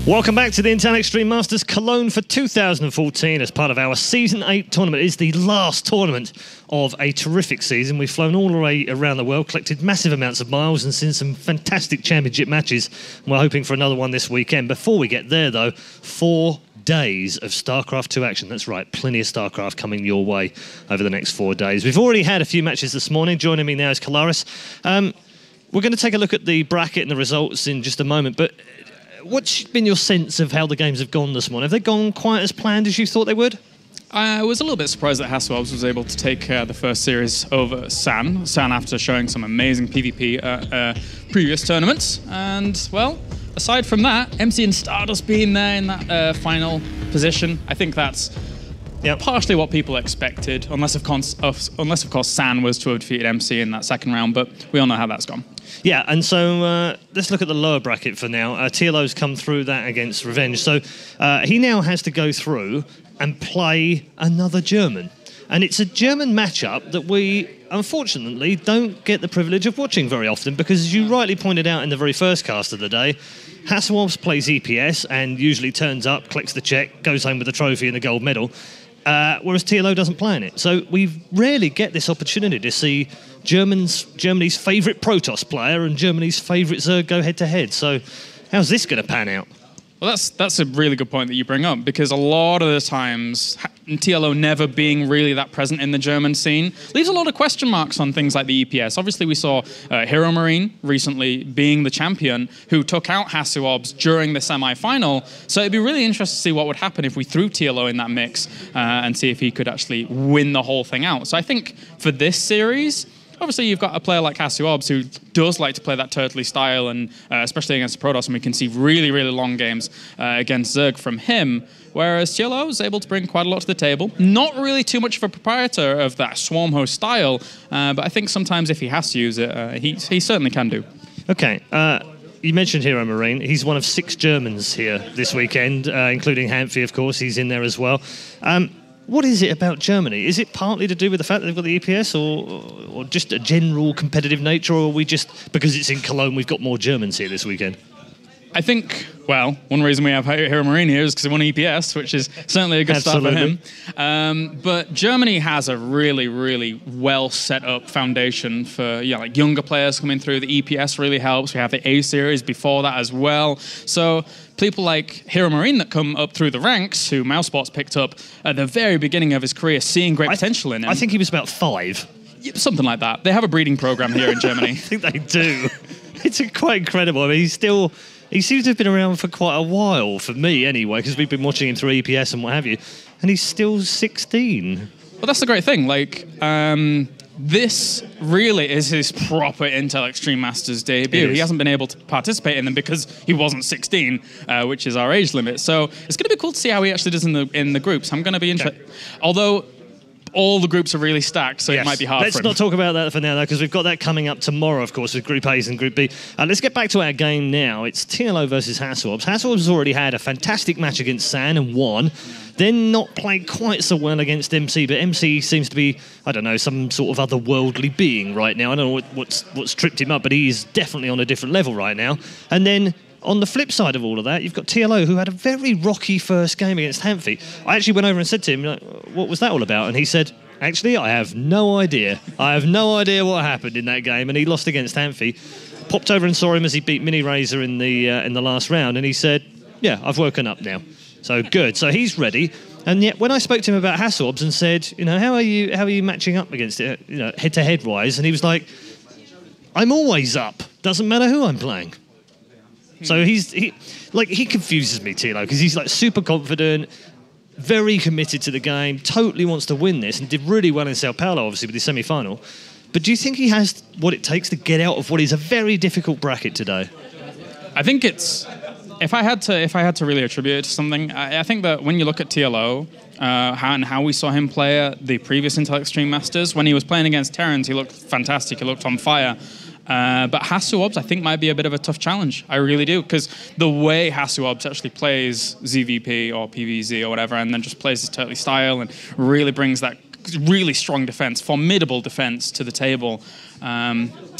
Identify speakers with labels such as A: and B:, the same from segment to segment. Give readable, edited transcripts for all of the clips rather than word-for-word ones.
A: Welcome back to the Intel Extreme Masters Cologne for 2014 as part of our Season 8 tournament. It is the last tournament of a terrific season. We've flown all the way around the world, collected massive amounts of miles and seen some fantastic championship matches. We're hoping for another one this weekend. Before we get there, though, 4 days of StarCraft 2 action. That's right, plenty of StarCraft coming your way over the next 4 days. We've already had a few matches this morning. Joining me now is Kalaris. We're going to take a look at the bracket and the results in just a moment, but what's been your sense of how the games have gone this morning? Have they gone quite as planned as you thought they would?
B: I was a little bit surprised that HasuObs was able to take the first series over San after showing some amazing PvP at previous tournaments. And, well, aside from that, MC and Stardust being there in that final position, I think that's partially what people expected, unless of course San was to have defeated MC in that second round, but we all know how that's gone.
A: Yeah, and so let's look at the lower bracket for now. TLO's come through that against Revenge. So he now has to go through and play another German. And it's a German matchup that we, unfortunately, don't get the privilege of watching very often because, as you rightly pointed out in the very first cast of the day, HasuObs plays EPS and usually turns up, collects the check, goes home with the trophy and the gold medal, whereas TLO doesn't play in it. So we rarely get this opportunity to see Germany's favourite Protoss player and Germany's favourite Zerg go head-to-head. So how's this going to pan out?
B: Well, that's a really good point that you bring up, because a lot of the times, TLO never being really that present in the German scene leaves a lot of question marks on things like the EPS. Obviously, we saw Hero Marine recently being the champion who took out HasuObs during the semi-final. So it'd be really interesting to see what would happen if we threw TLO in that mix and see if he could actually win the whole thing out. So I think for this series, obviously, you've got a player like HasuObs who does like to play that turtley style, and especially against Protoss, and we can see really, really long games against Zerg from him, whereas TLO is able to bring quite a lot to the table. Not really too much of a proprietor of that swarm host style, but I think sometimes if he has to use it, he certainly can do.
A: Okay. You mentioned Hero Marine. He's one of 6 Germans here this weekend, including Hamphy, of course. He's in there as well. What is it about Germany? Is it partly to do with the fact that they've got the EPS or just a general competitive nature, or are we just, because it's in Cologne, we've got more Germans here this weekend?
B: I think, well, one reason we have Hero Marine here is because he won EPS, which is certainly a good start for him. But Germany has a really, really well set up foundation for like younger players coming through. The EPS really helps. We have the A series before that as well. So people like Hero Marine that come up through the ranks, who Mousesports picked up at the very beginning of his career, seeing great potential in him.
A: I think he was about 5.
B: Yeah, something like that. They have a breeding program here in Germany.
A: I think they do. It's quite incredible. I mean, he seems to have been around for quite a while, for me anyway, because we've been watching him through EPS and what have you, and he's still 16.
B: Well, that's the great thing. Like, this really is his proper Intel Extreme Masters debut. He hasn't been able to participate in them because he wasn't 16, which is our age limit. So it's going to be cool to see how he actually does in the groups. I'm going to be interested. Okay. Although all the groups are really stacked, so it might be hard for him.
A: Let's not talk about that for now, though, because we've got that coming up tomorrow, of course, with Group A's and Group B. Let's get back to our game now. It's TLO versus HasuObs. HasuObs has already had a fantastic match against San and won. Then not played quite so well against MC, but MC seems to be, I don't know, some sort of otherworldly being right now. I don't know what's tripped him up, but he is definitely on a different level right now. And then on the flip side of all of that, you've got TLO, who had a very rocky first game against Hamphy. I actually went over and said to him, what was that all about? And he said, actually, I have no idea. I have no idea what happened in that game. And he lost against Hamphy. Popped over and saw him as he beat Mini Razor in the last round. And he said, yeah, I've woken up now. So good. So he's ready. And yet when I spoke to him about HasuObs and said, how are you matching up against it, head-to-head wise? And he was like, I'm always up. Doesn't matter who I'm playing. So he confuses me, TLO, because he's like super confident, very committed to the game, totally wants to win this, and did really well in Sao Paulo, obviously, with his semi-final. But do you think he has what it takes to get out of what is a very difficult bracket today?
B: I think it's, if I had to really attribute it to something, I think that when you look at TLO and how we saw him play at the previous Intel Extreme Masters, when he was playing against Terrans, he looked fantastic, he looked on fire. But HasuObs, I think, might be a bit of a tough challenge. I really do, because the way HasuObs actually plays ZVP or PVZ or whatever, and then just plays his turtley style and really brings that really strong defense, formidable defense to the table.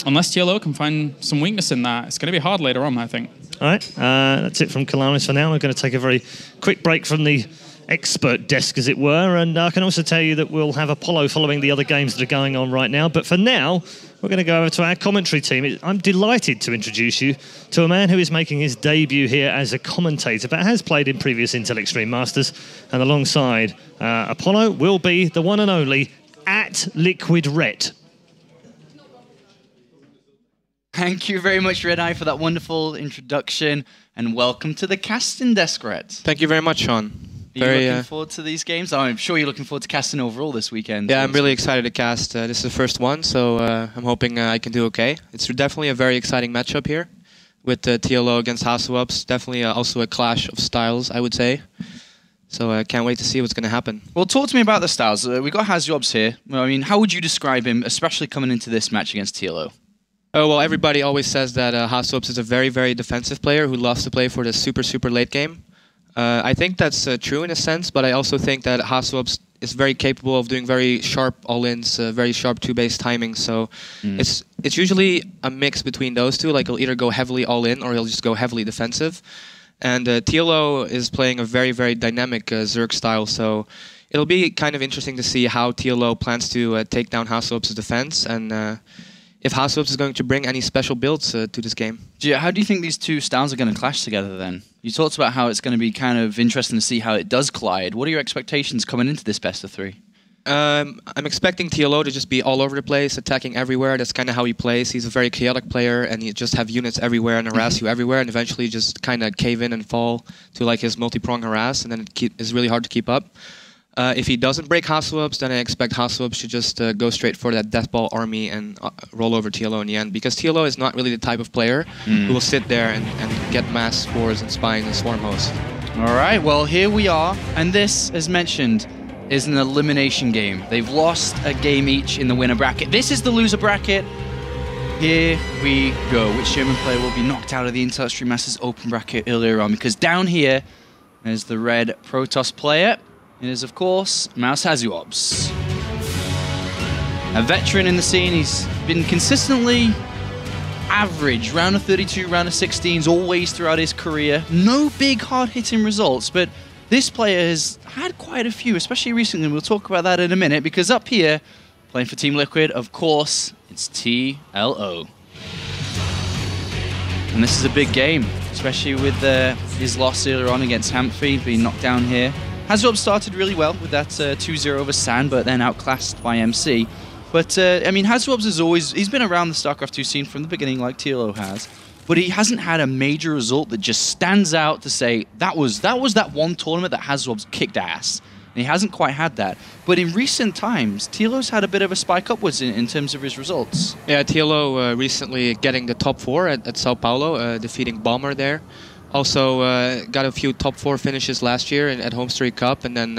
B: unless TLO can find some weakness in that, it's going to be hard later on, I think.
A: All right, that's it from Climax for now. We're going to take a very quick break from the expert desk, as it were, and I can also tell you that we'll have Apollo following the other games that are going on right now. But for now, we're going to go over to our commentary team. I'm delighted to introduce you to a man who is making his debut here as a commentator, but has played in previous Intel Extreme Masters, and alongside Apollo will be the one and only @LiquidRet.
C: Thank you very much, Red Eye, for that wonderful introduction, and welcome to the casting desk, Rhett.
D: Thank you very much, Sean.
C: Are you looking forward to these games? I'm sure you're looking forward to casting overall this weekend.
D: Yeah, I'm really excited to cast. This is the first one, so I'm hoping I can do okay. It's definitely a very exciting matchup here with TLO against HasuObs. Definitely also a clash of styles, I would say. So I can't wait to see what's going to happen. Well,
C: talk to me about the styles. We've got HasuObs here. I mean, how would you describe him, especially coming into this match against TLO?
D: Oh, well, everybody always says that HasuObs is a very, very defensive player who loves to play for the super, super late game. I think that's true in a sense, but I also think that HasuObs is very capable of doing very sharp all-ins, very sharp two-base timing. So it's usually a mix between those two. Like, he'll either go heavily all-in or he'll just go heavily defensive. And TLO is playing a very, very dynamic Zerg style. So it'll be kind of interesting to see how TLO plans to take down HasuObs' defense, and if HasuObs is going to bring any special builds to this game.
C: Yeah, how do you think these two styles are going to clash together then? You talked about how it's going to be kind of interesting to see how it does collide. What are your expectations coming into this best of three?
D: I'm expecting TLO to just be all over the place, attacking everywhere. That's kind of how he plays. He's a very chaotic player, and he just have units everywhere and harass you everywhere, and eventually just kind of cave in and fall to like his multi-prong harass, and then it's really hard to keep up. If he doesn't break HasuObs, then I expect HasuObs to just go straight for that Deathball army and roll over TLO in the end. Because TLO is not really the type of player who will sit there and get mass spores and spines and swarm host.
C: All right, well, here we are. And this, as mentioned, is an elimination game. They've lost a game each in the winner bracket. This is the loser bracket. Here we go. Which German player will be knocked out of the Intel Extreme Masters open bracket earlier on? Because down here is the red Protoss player. It is, of course, HasuObs. A veteran in the scene, he's been consistently average, round of 32, round of 16s, always throughout his career. No big hard-hitting results, but this player has had quite a few, especially recently. We'll talk about that in a minute, because up here, playing for Team Liquid, of course, it's TLO. And this is a big game, especially with his loss earlier on against Hamphy, being knocked down here. HasuObs started really well with that 2-0 over San, but then outclassed by MC. But, I mean, HasuObs he's been around the StarCraft 2 scene from the beginning like TLO has, but he hasn't had a major result that just stands out to say, that was that one tournament that HasuObs kicked ass. And he hasn't quite had that. But in recent times, TLO's had a bit of a spike upwards in terms of his results.
D: Yeah, TLO recently getting the top 4 at Sao Paulo, defeating Bomber there. Also got a few top 4 finishes last year at Home Street Cup, and then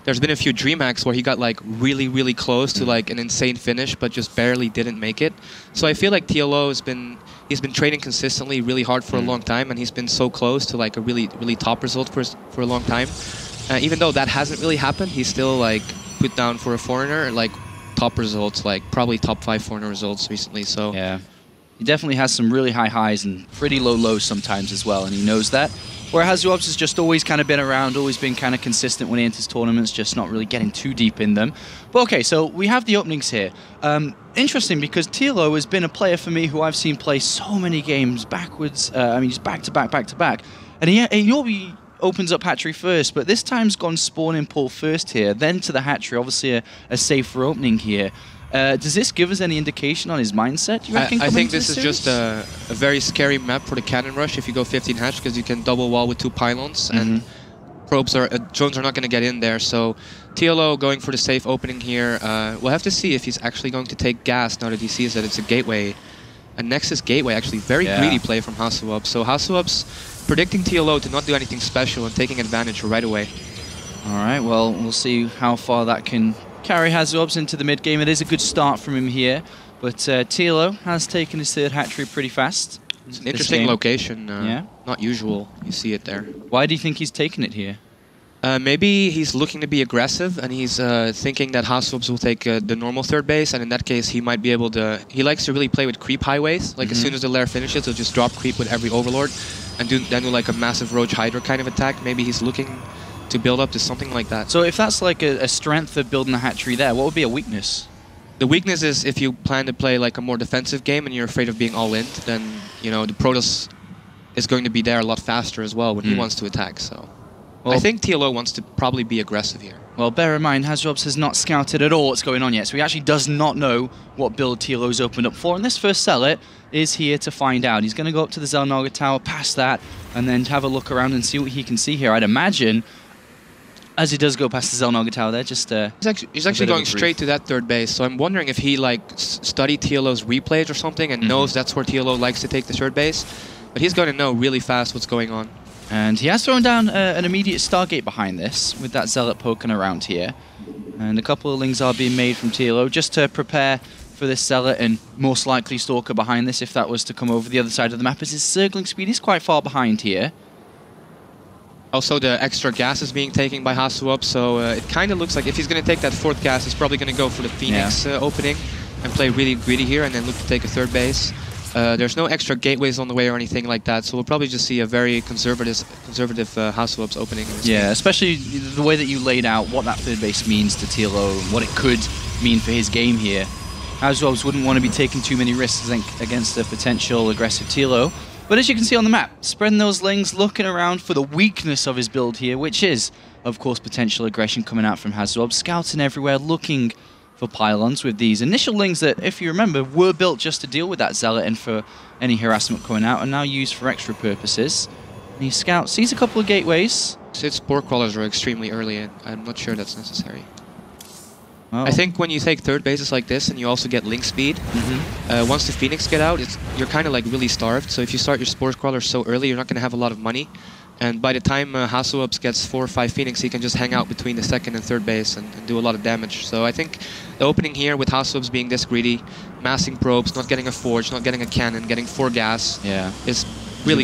D: there's been a few DreamHacks where he got like really, really close to like an insane finish, but just barely didn't make it. So I feel like TLO he's been training consistently really hard for a long time, and he's been so close to like a really, really top result for a long time. Even though that hasn't really happened, he's still like put down for a foreigner like top results, like probably top 5 foreigner results recently. So
C: yeah. He definitely has some really high highs and pretty low lows sometimes as well, and he knows that. Whereas HasuObs has just always kind of been around, always been kind of consistent when he enters tournaments, just not really getting too deep in them. But okay, so we have the openings here. Interesting, because TLO has been a player for me who I've seen play so many games backwards. I mean, just back to back, back to back. And he normally opens up hatchery first, but this time's gone spawn and pull first here, then to the hatchery, obviously a safer opening here. Does this give us any indication on his mindset, you reckon?
D: I think this is just a very scary map for the cannon rush if you go 15 hatch, because you can double wall with 2 pylons, and drones are not going to get in there. So TLO going for the safe opening here. We'll have to see if he's actually going to take gas now that he sees that it's a gateway. A Nexus gateway, actually. Very greedy play from HasuObs. So HasuObs predicting TLO to not do anything special and taking advantage right away.
C: All right, well, we'll see how far that can carry HasuObs into the mid-game. It is a good start from him here, but TLO has taken his 3rd hatchery pretty fast.
D: It's an interesting location, not usual. You see it there.
C: Why do you think he's taken it here?
D: Maybe he's looking to be aggressive, and he's thinking that HasuObs will take the normal third base, and in that case, he might be able to... He likes to really play with creep highways. Like, as soon as the lair finishes, he'll just drop creep with every Overlord, and then do like a massive Roach Hydra kind of attack. Maybe he's looking to build up to something like that.
C: So if that's like a strength of building the hatchery there, what would be a weakness?
D: The weakness is if you plan to play like a more defensive game and you're afraid of being all-in, then, you know, the Protoss is going to be there a lot faster as well when he wants to attack, so... Well, I think TLO wants to probably be aggressive here.
C: Well, bear in mind, HasuObs has not scouted at all what's going on yet, so he actually does not know what build TLO's opened up for. And this first Zealot is here to find out. He's going to go up to the Xel'Naga Tower, past that, and then have a look around and see what he can see here. I'd imagine, as he does go past the Xel'Naga Tower there, just...
D: He's actually going straight to that third base, so I'm wondering if he, like, studied TLO's replays or something and knows that's where TLO likes to take the third base. But he's going to know really fast what's going on.
C: And he has thrown down an immediate Stargate behind this, with that Zealot poking around here. And a couple of lings are being made from TLO, just to prepare for this Zealot and most likely Stalker behind this, if that was to come over the other side of the map, as his circling speed is quite far behind here.
D: Also, the extra gas is being taken by HasuObs, so it kind of looks like if he's going to take that fourth gas, he's probably going to go for the Phoenix opening and play really greedy here and then look to take a third base. There's no extra gateways on the way or anything like that, so we'll probably just see a very conservative HasuObs opening.
C: Yeah, especially the way that you laid out what that third base means to TLO and what it could mean for his game here. HasuObs wouldn't want to be taking too many risks against a potential aggressive TLO. But as you can see on the map, spreading those lings, looking around for the weakness of his build here, which is, of course, potential aggression coming out from HasuObs, scouting everywhere, looking for pylons with these initial lings that, if you remember, were built just to deal with that Zealot and for any harassment coming out, and now used for extra purposes. And he scouts, sees a couple of gateways.
D: Sid Spore Crawlers are extremely early, and I'm not sure that's necessary.
C: Oh.
D: I think when you take third bases like this and you also get link speed, once the Phoenix get out, you're kind of like really starved. So if you start your Spore Crawlers so early, you're not going to have a lot of money. And by the time HasuObs gets 4 or 5 Phoenix, he can just hang out between the second and third base and do a lot of damage. So I think the opening here with HasuObs being this greedy, massing probes, not getting a forge, not getting a cannon, getting 4 gas, is really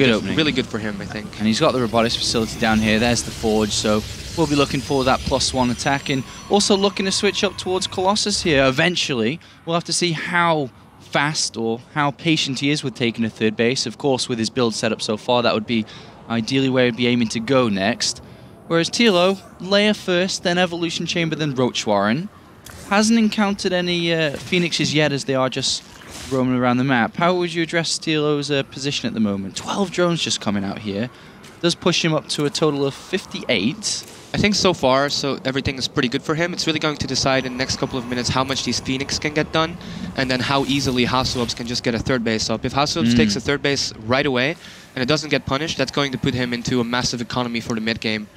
D: good for him, I think.
C: And he's got the robotics facility down here. There's the forge, so we'll be looking for that +1 attack, and also looking to switch up towards Colossus here. Eventually, we'll have to see how fast or how patient he is with taking a third base. Of course, with his build setup so far, that would be ideally where he'd be aiming to go next. Whereas TLO, Lair first, then Evolution Chamber, then Roach Warren. Hasn't encountered any Phoenixes yet, as they are just roaming around the map. How would you address TLO's position at the moment? 12 drones just coming out here. Does push him up to a total of 58.
D: I think so far, so everything is pretty good for him. It's really going to decide in the next couple of minutes how much these Phoenix can get done, and then how easily HasuObs can just get a third base up. If HasuObs takes a third base right away, and it doesn't get punished, that's going to put him into a massive economy for the mid-game.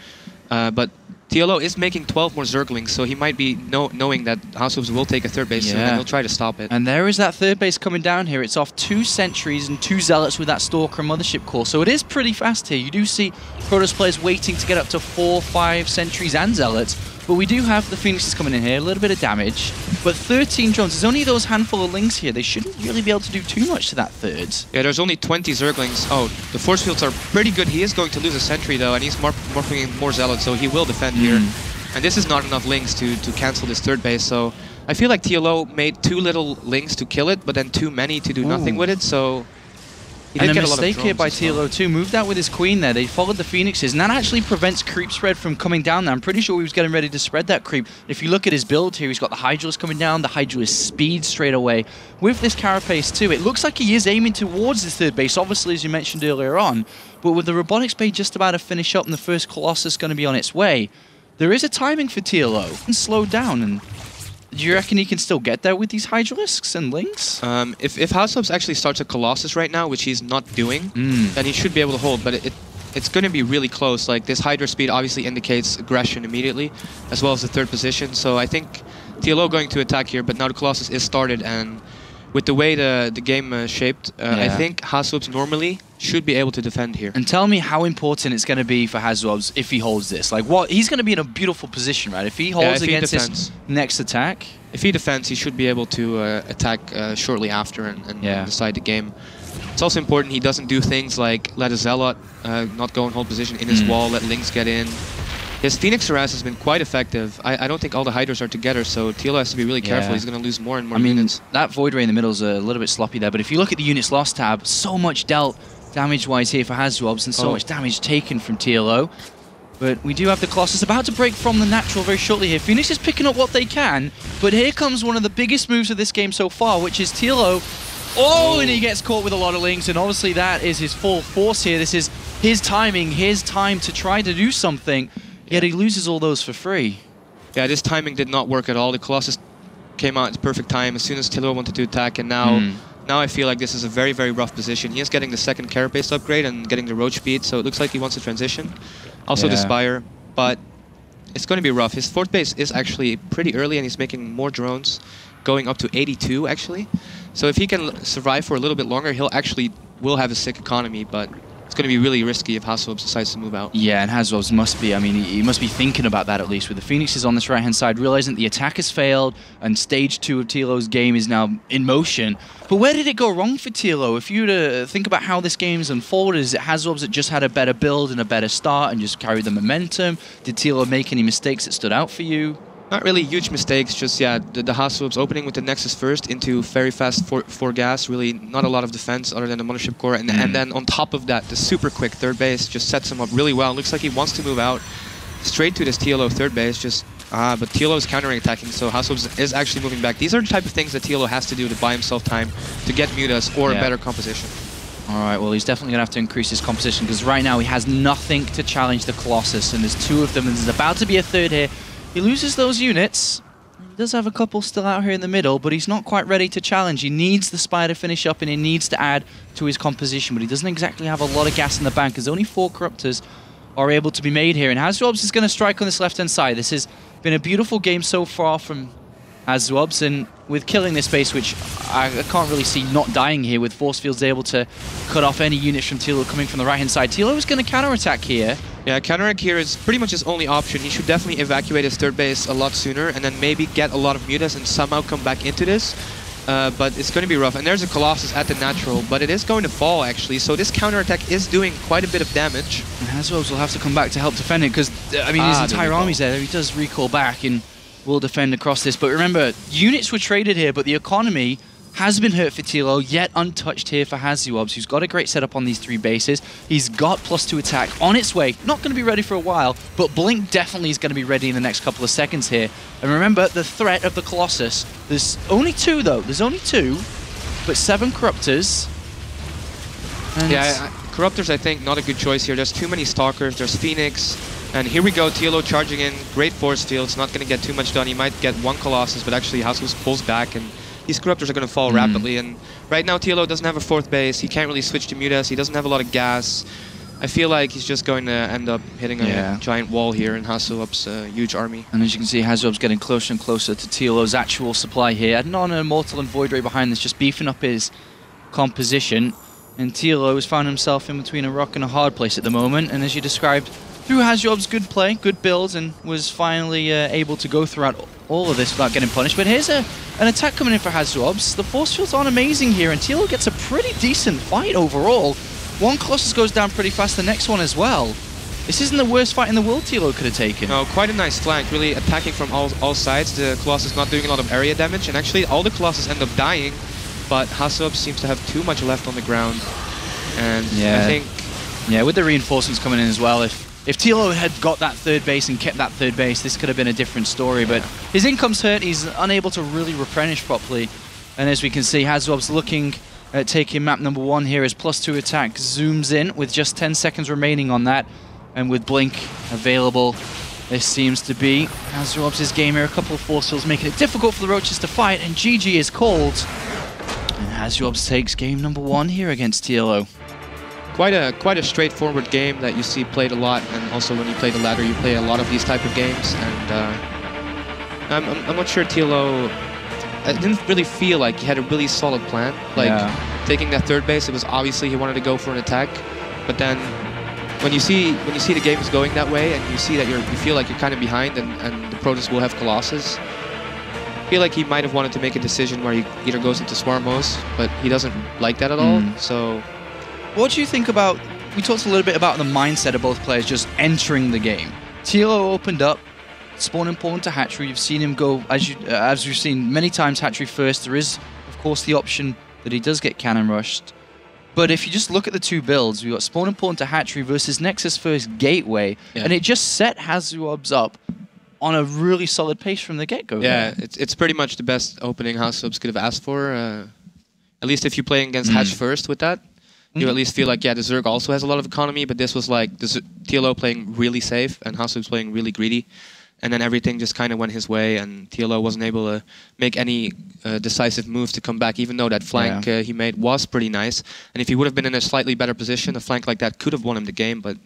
D: But TLO is making 12 more Zerglings, so he might be knowing that HasuObs will take a third base soon, and he'll try to stop it.
C: And there is that third base coming down here. It's off 2 sentries and 2 Zealots with that Stalker and Mothership core, so it is pretty fast here. You do see Protoss players waiting to get up to 4, 5 sentries and Zealots, but we do have the Phoenixes coming in here, a little bit of damage. But 13 drones, there's only those handful of lings here. They shouldn't really be able to do too much to that third.
D: Yeah, there's only 20 Zerglings. Oh, the force fields are pretty good. He is going to lose a sentry though, and he's morphing more Zealots, so he will defend here. And this is not enough lings to cancel this third base, so I feel like TLO made too little lings to kill it, but then too many to do nothing with it, so...
C: And a mistake here by TLO too. Moved out with his queen there. They followed the Phoenixes, and that actually prevents creep spread from coming down there. I'm pretty sure he was getting ready to spread that creep. If you look at his build here, he's got the Hydralisk coming down, the Hydralisk speed straight away. With this Carapace too, it looks like he is aiming towards this third base, obviously, as you mentioned earlier on. But with the Robotics Bay just about to finish up and the first Colossus going to be on its way, there is a timing for TLO and slow down. And do you reckon he can still get there with these Hydralisks and Lings?
D: If HasuObs actually starts a Colossus right now, which he's not doing, then he should be able to hold, but it's going to be really close. Like, this Hydra speed obviously indicates aggression immediately, as well as the third position, so I think TLO going to attack here, but now the Colossus is started, and with the way the game shaped, I think HasuObs normally should be able to defend here.
C: And tell me how important it's going to be for HasuObs if he holds this. Like, what he's going to be in a beautiful position, right? If he holds against his next attack.
D: If he defends, he should be able to attack shortly after and decide the game. It's also important he doesn't do things like let a Zealot not go and hold position in his wall, let Lings get in. He His Phoenix harass has been quite effective. I don't think all the hiders are together, so TLO has to be really careful. He's going to lose more and more units.
C: That Void Ray in the middle is a little bit sloppy there, but if you look at the units lost tab, so much dealt damage-wise here for HasuObs and so much damage taken from TLO. But we do have the Colossus about to break from the natural very shortly here. Phoenix is picking up what they can, but here comes one of the biggest moves of this game so far, which is TLO. And he gets caught with a lot of links, and obviously that is his full force here. This is his timing, his time to try to do something, yet he loses all those for free.
D: Yeah, this timing did not work at all. The Colossus came out at the perfect time as soon as TLO wanted to attack, and now I feel like this is a very, very rough position. He is getting the second Carapace upgrade and getting the Roach speed, so it looks like he wants to transition. Also the Spire, but it's going to be rough. His fourth base is actually pretty early, and he's making more drones, going up to 82 actually. So if he can survive for a little bit longer, will have a sick economy, but it's going to be really risky if HasuObs decides to move out. Yeah,
C: and HasuObs must be, he must be thinking about that at least, with the Phoenixes on this right-hand side, realizing that the attack has failed, and stage 2 of TLO's game is now in motion. But where did it go wrong for TLO? If you were to think about how this game's unfolded, is it HasuObs that just had a better build and a better start and just carried the momentum? Did TLO make any mistakes that stood out for you?
D: Not really huge mistakes, just, the HasuObs opening with the Nexus first into very fast 4 gas, really not a lot of defense other than the Mothership Core, and then on top of that, the super quick third base just sets him up really well. Looks like he wants to move out straight to this TLO third base, but TLO is countering attacking, so HasuObs is actually moving back. These are the type of things that TLO has to do to buy himself time to get Mutas or a better composition.
C: Alright, well, he's definitely going to have to increase his composition, because right now he has nothing to challenge the Colossus, and there's 2 of them, and there's about to be a third here. He loses those units. He does have a couple still out here in the middle, but he's not quite ready to challenge. He needs the Spire to finish up, and he needs to add to his composition, but he doesn't exactly have a lot of gas in the bank, as only 4 Corruptors are able to be made here. And HasuObs is going to strike on this left-hand side. This has been a beautiful game so far from HasuObs, and with killing this base, which I can't really see not dying here, with Force Fields able to cut off any units from TLO coming from the right-hand side. TLO is going to counterattack here.
D: Yeah, counterattack here is pretty much his only option. He should definitely evacuate his third base a lot sooner, and then maybe get a lot of Mutas and somehow come back into this. But it's going to be rough. And there's a Colossus at the natural, but it is going to fall, actually. So this counterattack is doing quite a bit of damage.
C: And HasuObs will have to come back to help defend it, because, his entire army's there. He does recall back and will defend across this. But remember, units were traded here, but the economy has been hurt for TLO, yet untouched here for HasuObs, who's got a great setup on these 3 bases. He's got +2 attack on its way. Not going to be ready for a while, but Blink definitely is going to be ready in the next couple of seconds here. And remember, the threat of the Colossus. There's only 2, though. There's only 2, but 7 Corruptors.
D: And Corruptors, I think, not a good choice here. There's too many Stalkers. There's Phoenix. And here we go, TLO charging in. Great force fields. Not going to get too much done. He might get 1 Colossus, but actually HasuObs pulls back, and these Corruptors are going to fall rapidly. And right now, TLO doesn't have a 4th base. He can't really switch to Mutas. He doesn't have a lot of gas. I feel like he's just going to end up hitting a giant wall here in HasuObs' huge army.
C: And as you can see, HasuObs getting closer and closer to TLO's actual supply here. Non-Immortal and Void Ray behind this, just beefing up his composition. And TLO has found himself in between a rock and a hard place at the moment. And as you described, through HasuObs' good play, good builds, and was finally able to go throughout all of this without getting punished. But here's an attack coming in for HasuObs. The force fields aren't amazing here, and TLO gets a pretty decent fight overall. 1 Colossus goes down pretty fast, the next one as well. This isn't the worst fight in the world TLO could have taken.
D: No, quite a nice flank, really attacking from all sides. The Colossus not doing a lot of area damage, and actually all the Colossus end up dying, but HasuObs seems to have too much left on the ground. And I think...
C: Yeah, with the reinforcements coming in as well, if TLO had got that 3rd base and kept that 3rd base, this could have been a different story. But his income's hurt. He's unable to really replenish properly. And as we can see, HasuObs looking at taking map number 1 here as +2 attack zooms in with just 10 seconds remaining on that. And with Blink available, this seems to be HasuObs' game here. A couple of force fields making it difficult for the Roaches to fight. And GG is called. And HasuObs takes game number 1 here against TLO.
D: Quite a straightforward game that you see played a lot, and also when you play the ladder, you play a lot of these type of games. And I'm not sure TLO. I didn't really feel like he had a really solid plan. Like taking that 3rd base, it was obviously he wanted to go for an attack, but then when you see the game is going that way, and you see that you feel like you're kind of behind, and the Protoss will have Colossus. I feel like he might have wanted to make a decision where he either goes into Swarmos, but he doesn't like that at all. So.
C: What do you think about, we talked a little bit about the mindset of both players just entering the game. TLO opened up, spawning pawn to hatchery. You've seen him go, as you've seen many times, hatchery first. There is, of course, the option that he does get cannon rushed. But if you just look at the two builds, we've got spawn and pawn to hatchery versus Nexus first gateway, and it just set HasuObs up on a really solid pace from the get-go.
D: Yeah, it's pretty much the best opening HasuObs could have asked for. At least if you're playing against Hatch first with that, you at least feel like, yeah, the Zerg also has a lot of economy, but this was like the TLO playing really safe and HasuObs playing really greedy. And then everything just kind of went his way, and TLO wasn't able to make any decisive moves to come back, even though that flank he made was pretty nice. And if he would have been in a slightly better position, a flank like that could have won him the game, but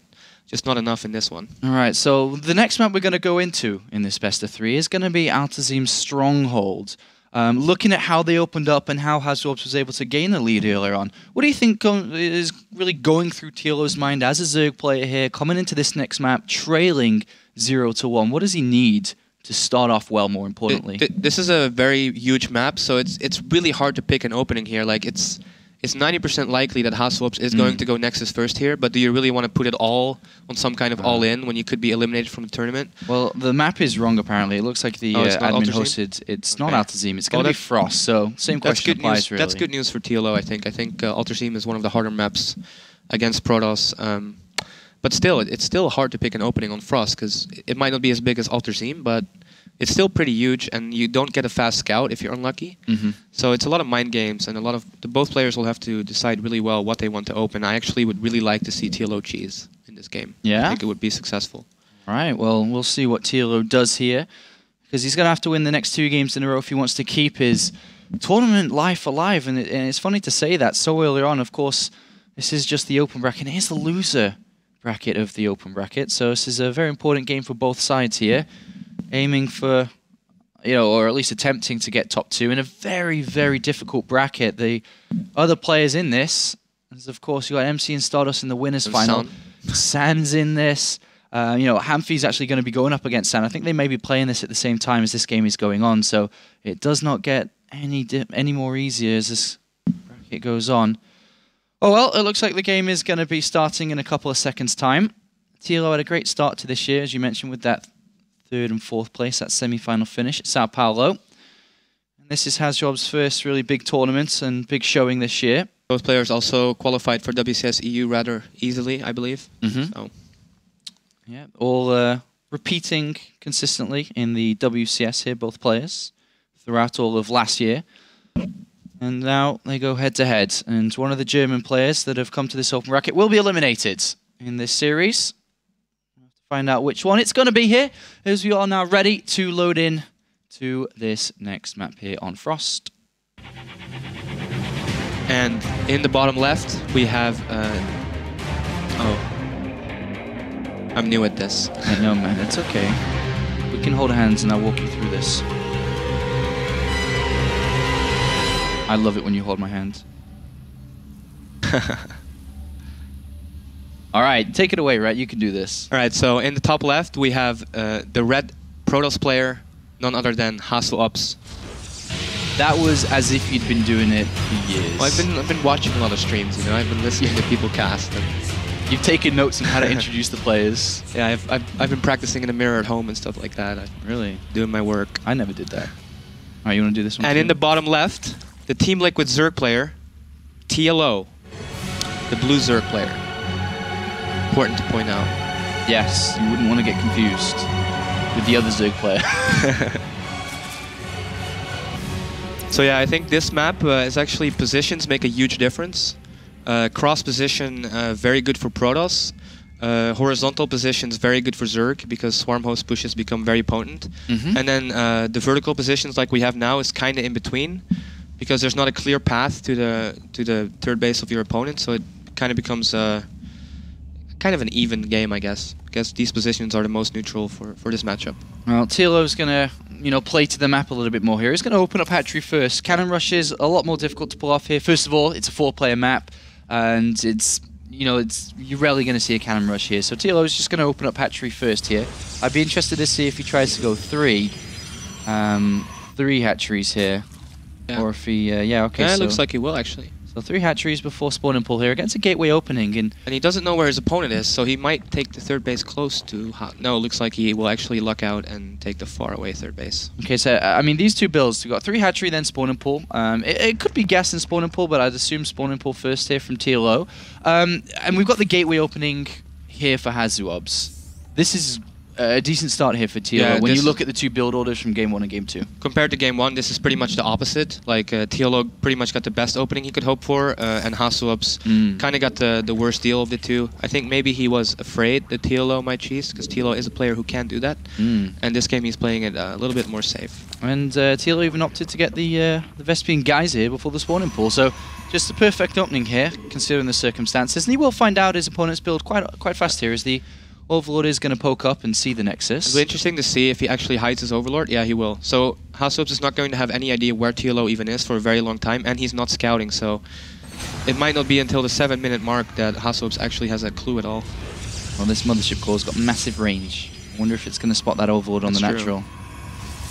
D: just not enough in this one.
C: All right, so the next map we're going to go into in this best of 3 is going to be Altazim's Stronghold. Looking at how they opened up and how HasuObs was able to gain the lead earlier on, what do you think is really going through TLO's mind as a Zerg player here, coming into this next map, trailing 0-1? What does he need to start off well, more importantly?
D: This is a very huge map, so it's really hard to pick an opening here. Like, it's 90% likely that HasuObs is going to go Nexus first here, but do you really want to put it all on some kind of all-in when you could be eliminated from the tournament?
C: Well, the map is wrong, apparently. It looks like the admin hosted. It's not Altazim. It's going to be Frost, so same question applies, really.
D: That's good news for TLO, I think. I think Altazim is one of the harder maps against Protoss. But still, it's still hard to pick an opening on Frost, because it might not be as big as Altazim, but it's still pretty huge, and you don't get a fast scout if you're unlucky. So it's a lot of mind games, and both players will have to decide really well what they want to open. I actually would really like to see TLO cheese in this game.
C: Yeah?
D: I think it would be successful.
C: All right, well, we'll see what TLO does here, because he's going to have to win the next 2 games in a row if he wants to keep his tournament life alive. And it's funny to say that so early on. Of course, this is just the open bracket. Here's the loser bracket of the open bracket. So this is a very important game for both sides here, aiming for, or at least attempting to get top 2 in a very, very difficult bracket. The other players in this is, of course, you got MC and Stardust in the winners final. San's in this. Hamfi's actually going to be going up against San. I think they may be playing this at the same time as this game is going on, so it does not get any more easier as this bracket goes on. Oh, well, it looks like the game is going to be starting in a couple of seconds' time. TLO had a great start to this year, as you mentioned, with that 3rd and 4th place, that semi-final finish at Sao Paulo. And this is HasuObs' first really big tournament and big showing this year.
D: Both players also qualified for WCS EU rather easily, I believe. So.
C: Yeah, all repeating consistently in the WCS here, both players, throughout all of last year. And now they go head-to-head. And one of the German players that have come to this open bracket will be eliminated in this series. We'll have to find out which one it's going to be here, as we are now ready to load in to this next map here on Frost.
D: And in the bottom left, we have... I'm new at this.
C: No, man, it's okay. We can hold hands and I'll walk you through this. I love it when you hold my hand. All right, take it away, Rhett. You can do this.
D: All right, so in the top left, we have the red Protoss player, none other than HasuObs.
C: That was as if you'd been doing it for years.
D: Well, I've been watching a lot of streams, I've been listening to people cast. And
C: you've taken notes on how to introduce the players.
D: Yeah, I've been practicing in the mirror at home and stuff like that.
C: Really?
D: Doing my work.
C: I never did that. All right, you want to do this one?
D: And in the bottom left, the Team Liquid Zerg player, TLO, the blue Zerg player. Important to point out.
C: Yes, you wouldn't want to get confused with the other Zerg player.
D: So yeah, I think this map is actually positions make a huge difference. Cross position, very good for Protoss. Horizontal positions, very good for Zerg, because swarm host pushes become very potent. And then the vertical positions like we have now is kind of in between, because there's not a clear path to the third base of your opponent, so it kind of becomes kind of an even game, I guess. I guess these positions are the most neutral for this matchup. Well,
C: TLO's going to play to the map a little bit more here. He's going to open up hatchery first. Cannon rush is a lot more difficult to pull off here. First of all, it's a 4-player map, and you're rarely going to see a cannon rush here. So TLO is just going to open up hatchery first here. I'd be interested to see if he tries to go 3 hatcheries here.
D: Yeah.
C: Or if he, yeah, okay.
D: Yeah, it
C: so
D: looks like he will, actually.
C: So 3 hatcheries before spawn and pull here against a gateway opening. And
D: he doesn't know where his opponent is, so he might take the third base close to... No, it looks like he will actually luck out and take the far away third base.
C: Okay, so I mean, these two builds, we've got 3 hatchery, then spawn and pull. It could be gas and spawn and pull, but I'd assume spawn and pull first here from TLO. And we've got the gateway opening here for HasuObs. This is a decent start here for TLO when you look at the 2 build orders from Game 1 and Game 2.
D: Compared to Game 1, this is pretty much the opposite. Like, TLO pretty much got the best opening he could hope for, and HasuObs kind of got the worst deal of the two. I think maybe he was afraid that TLO might cheese, because TLO is a player who can do that. And this game he's playing it a little bit more safe.
C: And TLO even opted to get the Vespian guys here before the spawning pool. So just the perfect opening here, considering the circumstances. And he will find out his opponent's build quite fast here as the Overlord is going to poke up and see the Nexus.
D: It'll be interesting to see if he actually hides his Overlord. Yeah, he will. So HasuObs is not going to have any idea where TLO even is for a very long time, and he's not scouting, so it might not be until the 7-minute mark that HasuObs actually has a clue at all.
C: Well, this Mothership Core's got massive range. I wonder if it's going to spot that Overlord on the natural.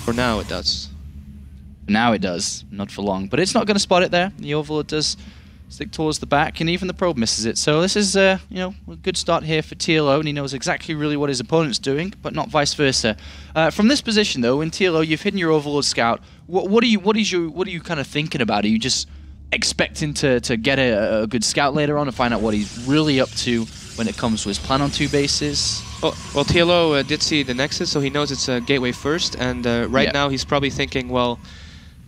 D: For now, it does.
C: For now it does, not for long. But it's not going to spot it there. The Overlord does stick towards the back, and even the probe misses it. So this is, you know, a good start here for TLO, and he knows exactly really what his opponent's doing, but not vice versa. From this position, though, in TLO, you've hidden your Overlord Scout. What are you kind of thinking about? Are you just expecting to get a good scout later on and find out what he's really up to when it comes to his plan on 2 bases?
D: Well, TLO did see the Nexus, so he knows it's a gateway first, and right now he's probably thinking, well,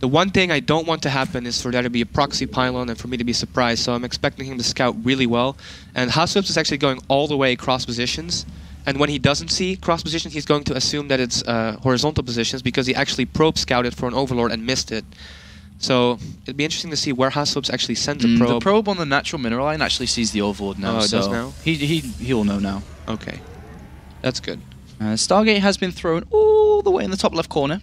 D: the one thing I don't want to happen is for there to be a proxy pylon and for me to be surprised, so I'm expecting him to scout really well. And HasuObs is actually going all the way cross positions, and when he doesn't see cross positions, he's going to assume that it's horizontal positions because he actually probe scouted for an Overlord and missed it. So it'd be interesting to see where HasuObs actually sends a probe.
C: The probe on the natural mineral line actually sees the Overlord now.
D: Oh, it does now?
C: He'll know now.
D: Okay, that's good.
C: Stargate has been thrown all the way in the top left corner.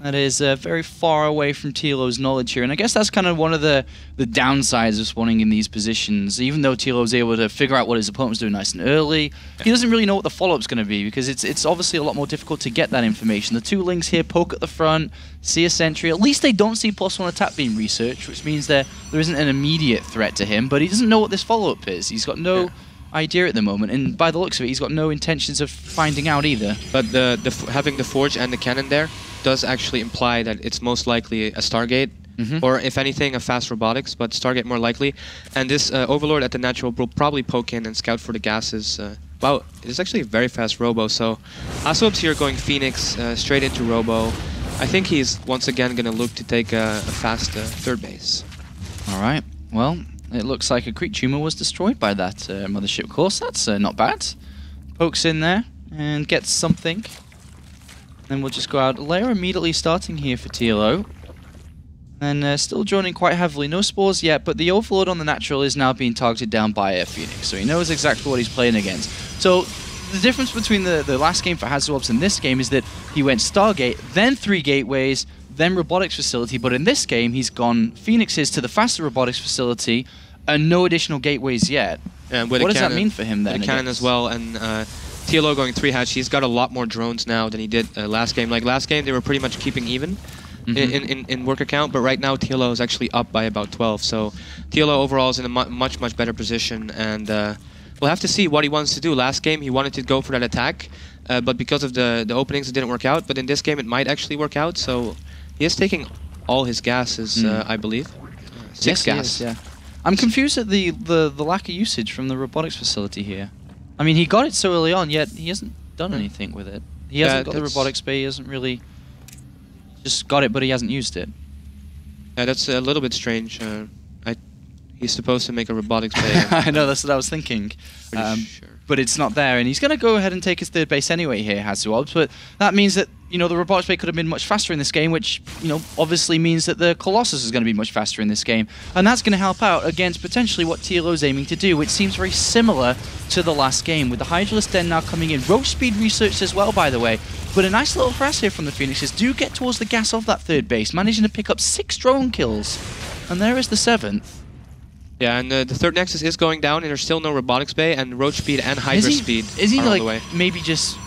C: That is very far away from TLO's knowledge here, and I guess that's kind of one of the downsides of spawning in these positions. Even though TLO is able to figure out what his opponent's doing nice and early, he doesn't really know what the follow-up's going to be, because it's obviously a lot more difficult to get that information. The 2 links here poke at the front, see a sentry. At least they don't see +1 attack being researched, which means there isn't an immediate threat to him, but he doesn't know what this follow-up is. He's got no idea at the moment, and by the looks of it, he's got no intentions of finding out either.
D: But having the Forge and the cannon there does actually imply that it's most likely a Stargate, or if anything, a fast robotics, but Stargate more likely. And this Overlord at the natural will probably poke in and scout for the gases. Wow, it is actually a very fast Robo, so HasuObs here going Phoenix straight into Robo. I think he's once again going to look to take a fast third base.
C: Alright, well, it looks like a Creep Tumor was destroyed by that Mothership course. That's not bad. Pokes in there and gets something. Then we'll just go out. Layer immediately starting here for TLO. And still joining quite heavily. No spores yet, but the Overlord on the natural is now being targeted down by a Phoenix. So he knows exactly what he's playing against. So the difference between the last game for HasuObs and this game is that he went Stargate, then 3 gateways, then Robotics Facility. But in this game, he's gone Phoenixes to the faster Robotics Facility and no additional gateways yet.
D: And
C: what does that mean for him then?
D: The cannon as well, and TLO going 3 hatch. He's got a lot more drones now than he did last game. Like last game, they were pretty much keeping even in work account, but right now TLO is actually up by about 12. So TLO overall is in a much better position, and we'll have to see what he wants to do. Last game, he wanted to go for that attack, but because of the openings, it didn't work out. But in this game, it might actually work out. So he is taking all his gases, I believe. 6 gas.
C: Yeah. I'm confused at the lack of usage from the Robotics Facility here. I mean, he got it so early on, yet he hasn't done anything with it. He hasn't got the Robotics Bay, he hasn't really just got it, but he hasn't used it.
D: Yeah, that's a little bit strange. He's supposed to make a Robotics Bay.
C: I know, that's what I was thinking.
D: Sure.
C: But it's not there, and he's going to go ahead and take his third base anyway here, HasuObs, but that means that, you know, the Robotics Bay could have been much faster in this game, which, you know, obviously means that the Colossus is going to be much faster in this game, and that's going to help out against potentially what TLO is aiming to do, which seems very similar to the last game, with the Hydralisk Den now coming in. Roach speed researched as well, by the way, but a nice little press here from the Phoenixes. Do get towards the gas of that third base, managing to pick up 6 drone kills, and there is the 7th.
D: Yeah, and the third Nexus is going down, and there's still no Robotics Bay, and Roach speed and Hydra speed
C: is he
D: are
C: like
D: on the way.
C: maybe just...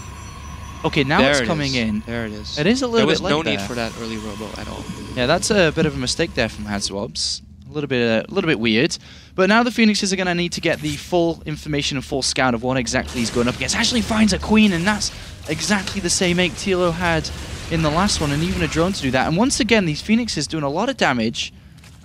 C: Okay, now
D: there
C: it's coming in.
D: There it is.
C: It is a little bit late
D: There was no
C: there.
D: need for that early Robo at all.
C: Yeah, that's a bit of a mistake there from HasuObs. A little bit weird. But now the Phoenixes are going to need to get the full information and full scout of what exactly he's going up against. Actually finds a Queen, and that's exactly the same make TLO had in the last one, and even a drone to do that. And once again, these Phoenixes doing a lot of damage.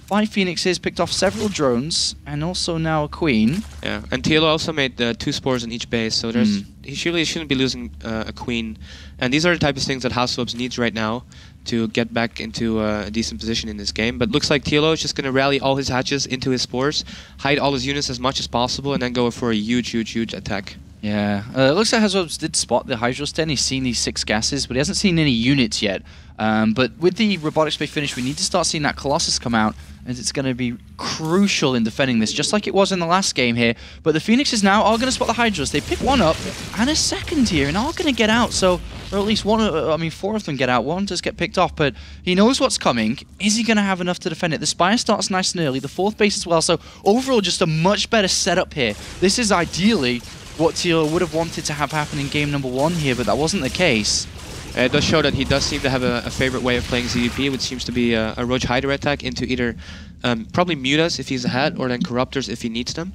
C: 5 Phoenixes, picked off several drones, and also now a Queen.
D: Yeah, and TLO also made 2 spores in each base, so there's he shouldn't be losing a Queen. And these are the type of things that HasuObs needs right now to get back into a decent position in this game. But looks like TLO is just going to rally all his hatches into his spores, hide all his units as much as possible, and then go for a huge attack.
C: Yeah, it looks like HasuObs did spot the Hydros Den. He's seen these 6 gases, but he hasn't seen any units yet. But with the Robotics Bay finish, we need to start seeing that Colossus come out, as it's going to be crucial in defending this, just like it was in the last game here. But the Phoenixes now are going to spot the Hydros. They pick one up and a second here, and are going to get out. So, or at least 4 of them get out. One does get picked off, but he knows what's coming. Is he going to have enough to defend it? The Spire starts nice and early, the 4th base as well. So overall, just a much better setup here. This is ideally what TLO would have wanted to have happen in game number 1 here, but that wasn't the case.
D: It does show that he does seem to have a favorite way of playing ZVP, which seems to be a Roach Hydra attack into either probably Mutas if he's ahead, or then Corruptors if he needs them.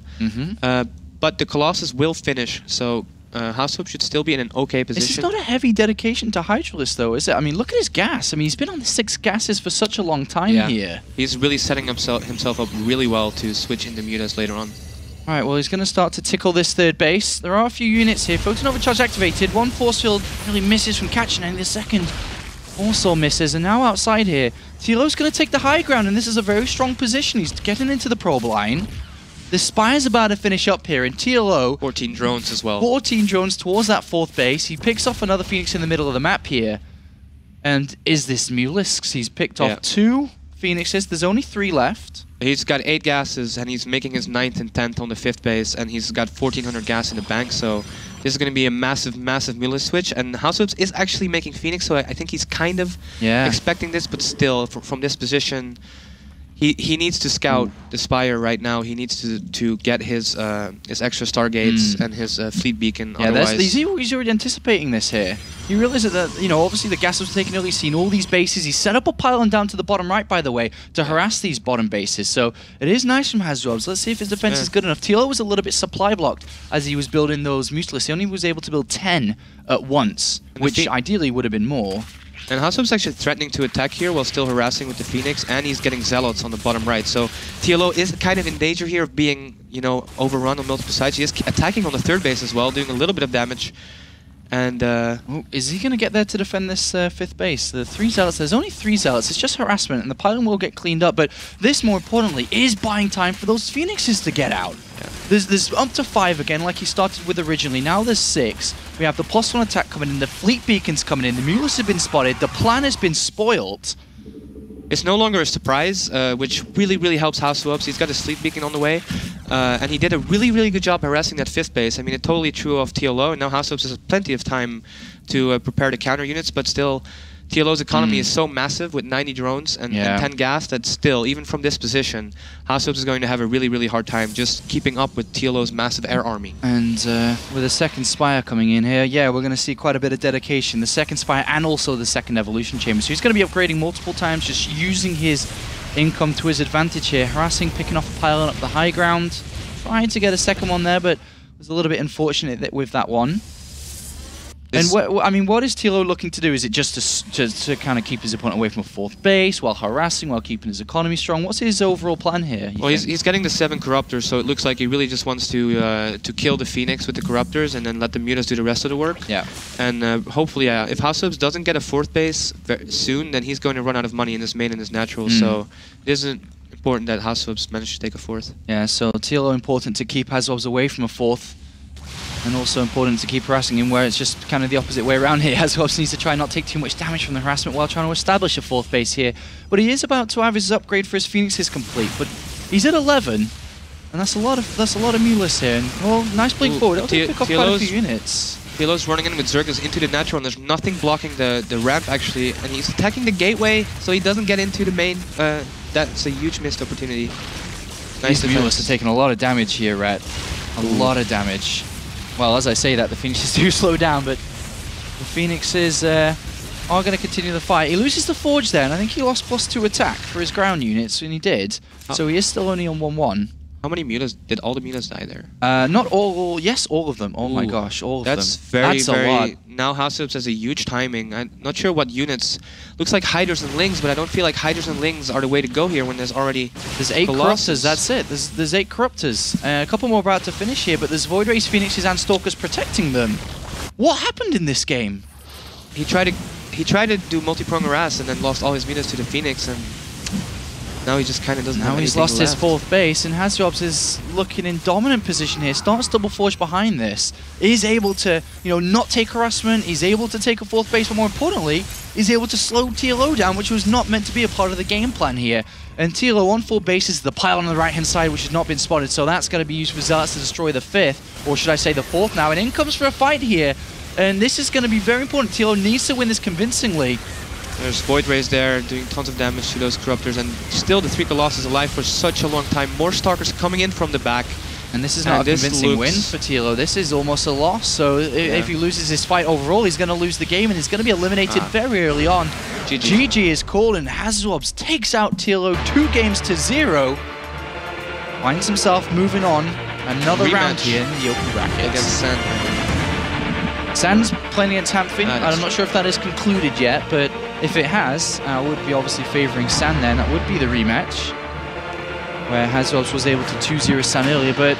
D: But the Colossus will finish, so HasuObs should still be in an okay position.
C: This is not a heavy dedication to Hydralisk, though, is it? I mean, look at his gas. I mean, he's been on the 6 gases for such a long time here.
D: He's really setting himself up really well to switch into Mutas later on.
C: Alright, well, he's going to start to tickle this 3rd base. There are a few units here. Photon Overcharge activated. 1 force field really misses from catching, and the 2nd also misses. And now outside here, TLO's going to take the high ground, and this is a very strong position. He's getting into the probe line. The Spire's about to finish up here, and TLO...
D: 14 drones as well.
C: 14 drones towards that 4th base. He picks off another Phoenix in the middle of the map here. And is this Mulisks? He's picked off 2 Phoenixes. There's only 3 left.
D: He's got 8 gases, and he's making his 9th and 10th on the 5th base, and he's got 1,400 gas in the bank, so this is going to be a massive Mulus switch. And HasuObs is actually making Phoenix, so I think he's kind of expecting this, but still, from this position, he needs to scout the Spire right now. He needs to get his extra Stargates and his fleet beacon.
C: Yeah, he's already anticipating this here. He realizes that, you know, obviously the gas was taken early. He's seen all these bases. He's set up a pylon down to the bottom right, by the way, to harass these bottom bases. So it is nice from HasuObs. Let's see if his defense is good enough. TLO was a little bit supply blocked as he was building those Mutalisks. He only was able to build 10 at once, which ideally would have been more.
D: And HasuObs actually threatening to attack here while still harassing with the Phoenix, and he's getting Zealots on the bottom right. So TLO is kind of in danger here of being, you know, overrun on multiple sides. He is attacking on the 3rd base as well, doing a little bit of damage. And
C: is he going to get there to defend this 5th base? The 3 Zealots, there's only 3 Zealots. It's just harassment, and the pylon will get cleaned up. But this, more importantly, is buying time for those Phoenixes to get out. There's up to 5 again, like he started with originally. Now there's 6. We have the +1 attack coming in, the fleet beacons coming in, the Mulas have been spotted, the plan has been spoiled.
D: It's no longer a surprise, which really helps HasuObs. He's got a sleep beacon on the way, and he did a really good job harassing that 5th base. I mean, it totally true of TLO, and now HasuObs has plenty of time to prepare the counter units, but still, TLO's economy is so massive with 90 drones and 10 gas that still, even from this position, HasuObs is going to have a really hard time just keeping up with TLO's massive air army.
C: And with a 2nd Spire coming in here, we're going to see quite a bit of dedication. The 2nd Spire and also the 2nd Evolution Chamber. So he's going to be upgrading multiple times, just using his income to his advantage here. Harassing, picking off a pylon up the high ground. Trying to get a 2nd one there, but was a little bit unfortunate with that one. And what is TLO looking to do? Is it just to kind of keep his opponent away from a 4th base while harassing, while keeping his economy strong? What's his overall plan here?
D: Well, he's getting the 7 Corruptors, so it looks like he really just wants to kill the Phoenix with the Corruptors and then let the Mutas do the rest of the work.
C: Yeah.
D: And hopefully, if HasuObs doesn't get a 4th base soon, then he's going to run out of money in his main and his natural. So it isn't important that HasuObs managed to take a 4th.
C: Yeah, so TLO important to keep HasuObs away from a 4th. And also important to keep harassing him, where it's just kind of the opposite way around here. HasuObs needs to try and not take too much damage from the harassment while trying to establish a 4th base here. But he is about to have his upgrade for his Phoenixes complete. But he's at 11, and that's a lot of Mulis here. And, well, nice blink forward. It'll pick off quite a few units.
D: TLO's running in with Zerglings into the natural, and there's nothing blocking the ramp actually, and he's attacking the gateway, so he doesn't get into the main. That's a huge missed opportunity.
C: Nice. The Mulis are taking a lot of damage here, Rat. A lot of damage. Well, as I say that, the Phoenixes do slow down, but the Phoenixes are going to continue the fight. He loses the Forge there, and I think he lost +2 attack for his ground units, and he did. So he is still only on 1-1.
D: How many mutas did all the mutas die there?
C: Not all. Yes, all of them. Oh my gosh, all of them.
D: That's very. A lot. Now HasuObs has a huge timing. I'm not sure what units. Looks like Hydras and Lings, but I don't feel like Hydras and Lings are the way to go here when there's 8
C: Corruptors. That's it. There's 8 Corruptors. A couple more about to finish here, but there's Void Rays, Phoenixes, and Stalkers protecting them. What happened in this game?
D: He tried to do multi-prong harass and then lost all his mutas to the Phoenix, and now he just kind of doesn't have anything
C: he's lost
D: left.
C: his 4th base, and HasuObs is looking in dominant position here. Starts double Forge behind this. Is able to, not take harassment. He's able to take a 4th base, but more importantly, he's able to slow TLO down, which was not meant to be a part of the game plan here. And TLO on 4 bases, the pile on the right-hand side, which has not been spotted. So that's going to be used for Zealots to destroy the 5th, or should I say the 4th now. And in comes for a fight here. And this is going to be very important. TLO needs to win this convincingly.
D: There's Void Rays there, doing tons of damage to those Corruptors, and still the 3 Colossus alive for such a long time. More Stalkers coming in from the back.
C: And this is not a convincing win for TLO. This is almost a loss. So if he loses his fight overall, he's going to lose the game, and he's going to be eliminated very early on. GG is called, and HasuObs takes out TLO 2-0. Finds himself moving on. Another round here in the open bracket.
D: Against San.
C: San's playing against Hamphy. I'm not sure if that is concluded yet, but if it has, I would be obviously favouring San then. That would be the rematch, where HasuObs was able to 2-0 San earlier. But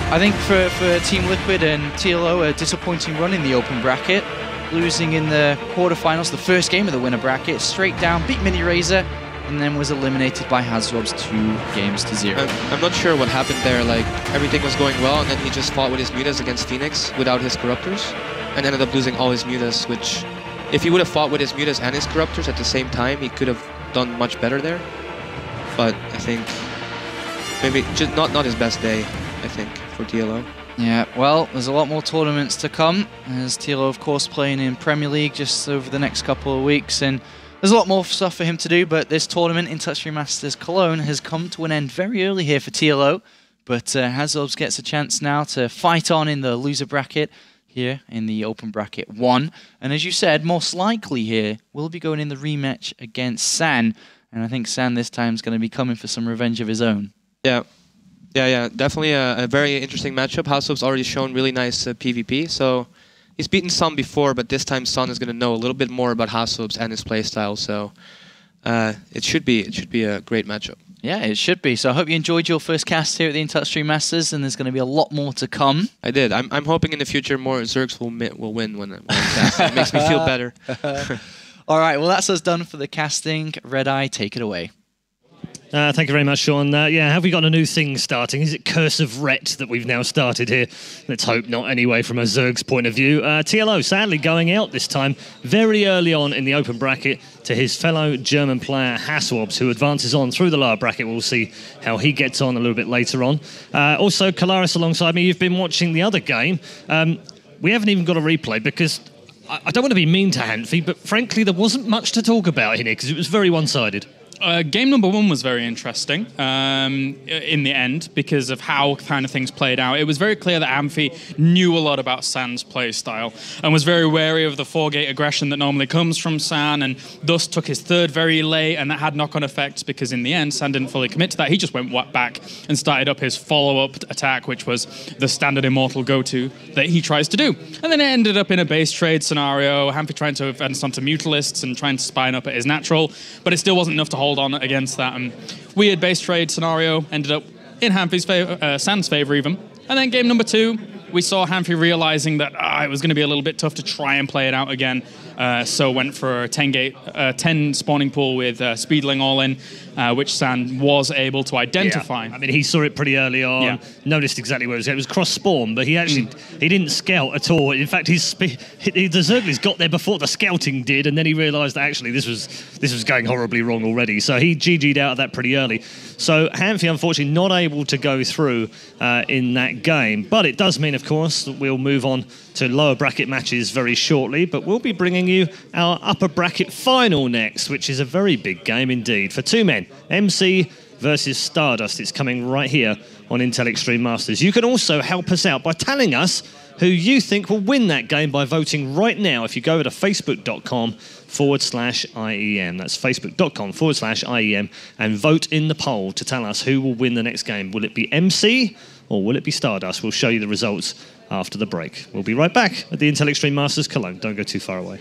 C: I think for Team Liquid and TLO, a disappointing run in the open bracket. Losing in the quarterfinals, the first game of the winner bracket, straight down, beat Mini Razor, and then was eliminated by HasuObs 2-0.
D: I'm not sure what happened there. Like, everything was going well, and then he just fought with his mutas against Phoenix without his Corruptors, and ended up losing all his mutas, which, if he would have fought with his mutas and his Corruptors at the same time, he could have done much better there. But I think maybe just not his best day, I think, for TLO.
C: Yeah, well, there's a lot more tournaments to come, as TLO, of course, playing in Premier League just over the next couple of weeks, and there's a lot more stuff for him to do, but this tournament in Touch 3 Masters Cologne has come to an end very early here for TLO, but HasuObs gets a chance now to fight on in the loser bracket here in the open bracket 1, and as you said, most likely here, we'll be going in the rematch against San, and I think San this time is going to be coming for some revenge of his own.
D: Yeah, definitely a very interesting matchup. HasuObs already shown really nice PvP, so he's beaten Sun before, but this time Sun is going to know a little bit more about HasuObs and his playstyle, so it should be a great matchup.
C: Yeah, it should be. So I hope you enjoyed your first cast here at the InTouch 3 Masters, and there's going to be a lot more to come.
D: I did. I'm hoping in the future more Zergs will win when I'm casting. It makes me feel better.
C: All right, well, that's us done for the casting. Red Eye, take it away.
A: Thank you very much, Sean. Yeah, have we got a new thing starting? Is it Curse of Ret that we've now started here? Let's hope not, anyway, from a Zerg's point of view. TLO, sadly, going out this time very early on in the open bracket to his fellow German player, HasuObs, who advances on through the lower bracket. We'll see how he gets on a little bit later on. Also, Kalaris alongside me. You've been watching the other game. We haven't even got a replay because I don't want to be mean to Hanfi, but frankly, there wasn't much to talk about in here because it was very one-sided.
B: Game number 1 was very interesting in the end because of how kind of things played out. It was very clear that Amphi knew a lot about San's play style and was very wary of the 4-gate aggression that normally comes from San, and thus took his 3rd very late, and that had knock-on effects because in the end San didn't fully commit to that. He just went back and started up his follow-up attack, which was the standard Immortal go-to that he tries to do. And then it ended up in a base trade scenario, Amphi trying to advance onto Mutalists and trying to spine up at his natural, but it still wasn't enough to hold on against that. And weird base trade scenario ended up in Hanfi's favor, San's favor even. And then game number 2, we saw Hanfi realizing that it was going to be a little bit tough to try and play it out again. So went for a 10 spawning pool with Speedling all in, which San was able to identify.
A: Yeah. I mean, he saw it pretty early on, noticed exactly where it was. It was cross spawn, but he actually he didn't scout at all. In fact, the Zerglies got there before the scouting did, and then he realised that actually this was going horribly wrong already. So he GG'd out of that pretty early. So Hanfi, unfortunately, not able to go through in that game. But it does mean, of course, that we'll move on to lower bracket matches very shortly. But we'll be bringing you our upper bracket final next, which is a very big game indeed. For 2 men, MC versus Stardust. It's coming right here on Intel Extreme Masters. You can also help us out by telling us who you think will win that game by voting right now. If you go to facebook.com/IEM, that's facebook.com/IEM, and vote in the poll to tell us who will win the next game. Will it be MC or will it be Stardust? We'll show you the results after the break. We'll be right back at the Intel Extreme Masters Cologne. Don't go too far away.